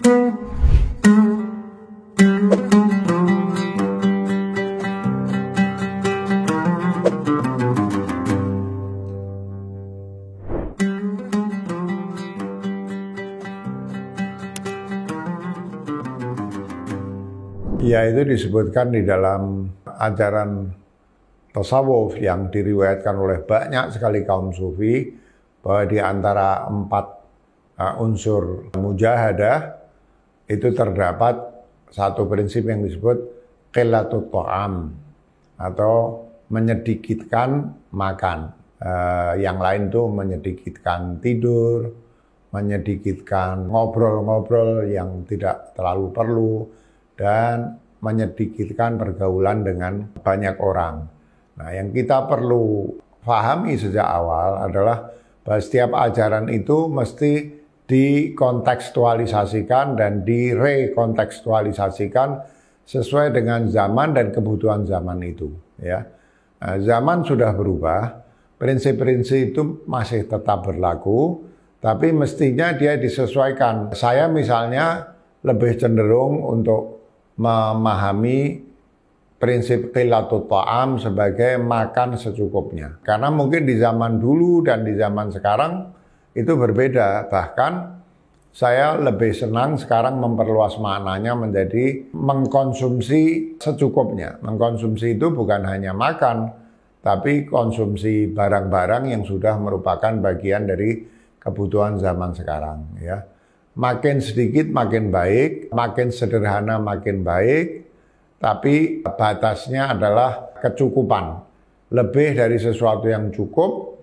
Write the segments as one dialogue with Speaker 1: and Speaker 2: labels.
Speaker 1: Ya, itu disebutkan di dalam ajaran tasawuf yang diriwayatkan oleh banyak sekali kaum sufi, bahwa di antara 4 unsur mujahadah itu terdapat satu prinsip yang disebut qillatut ta'am, atau menyedikitkan makan. Yang lain tuh menyedikitkan tidur, menyedikitkan ngobrol-ngobrol yang tidak terlalu perlu, dan menyedikitkan pergaulan dengan banyak orang. Nah, yang kita perlu pahami sejak awal adalah bahwa setiap ajaran itu mesti dikontekstualisasikan dan direkontekstualisasikan sesuai dengan zaman dan kebutuhan zaman itu. Ya, nah, zaman sudah berubah, prinsip-prinsip itu masih tetap berlaku, tapi mestinya dia disesuaikan. Saya misalnya lebih cenderung untuk memahami prinsip qillatut ta'am sebagai makan secukupnya. Karena mungkin di zaman dulu dan di zaman sekarang itu berbeda. Bahkan saya lebih senang sekarang memperluas maknanya menjadi mengkonsumsi secukupnya. Mengkonsumsi itu bukan hanya makan, tapi konsumsi barang-barang yang sudah merupakan bagian dari kebutuhan zaman sekarang, ya. Makin sedikit makin baik, makin sederhana makin baik, tapi batasnya adalah kecukupan. Lebih dari sesuatu yang cukup,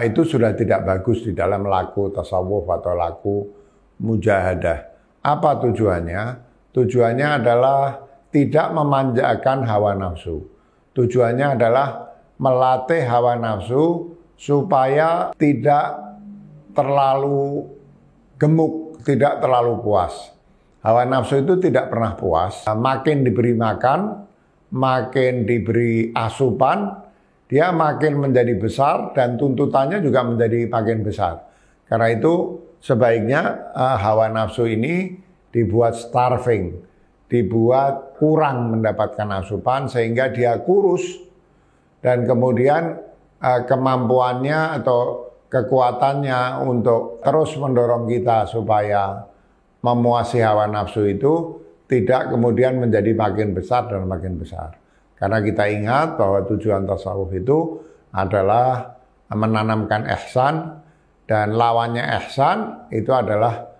Speaker 1: itu sudah tidak bagus di dalam laku tasawuf atau laku mujahadah. Apa tujuannya? Tujuannya adalah tidak memanjakan hawa nafsu. Tujuannya adalah melatih hawa nafsu supaya tidak terlalu gemuk, tidak terlalu puas. Hawa nafsu itu tidak pernah puas. Makin diberi makan, makin diberi asupan, dia makin menjadi besar dan tuntutannya juga menjadi makin besar. Karena itu sebaiknya hawa nafsu ini dibuat starving, dibuat kurang mendapatkan asupan sehingga dia kurus, dan kemudian kemampuannya atau kekuatannya untuk terus mendorong kita supaya memuasi hawa nafsu itu tidak kemudian menjadi makin besar dan makin besar. Karena kita ingat bahwa tujuan tasawuf itu adalah menanamkan ihsan, dan lawannya ihsan itu adalah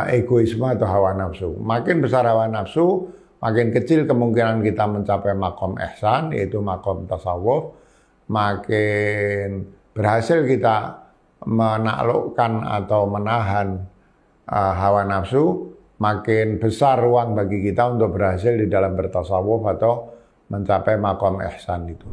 Speaker 1: egoisme atau hawa nafsu. Makin besar hawa nafsu, makin kecil kemungkinan kita mencapai makom ihsan, yaitu makom tasawuf. Makin berhasil kita menaklukkan atau menahan hawa nafsu, makin besar ruang bagi kita untuk berhasil di dalam bertasawuf atau mencapai makom ihsan itu.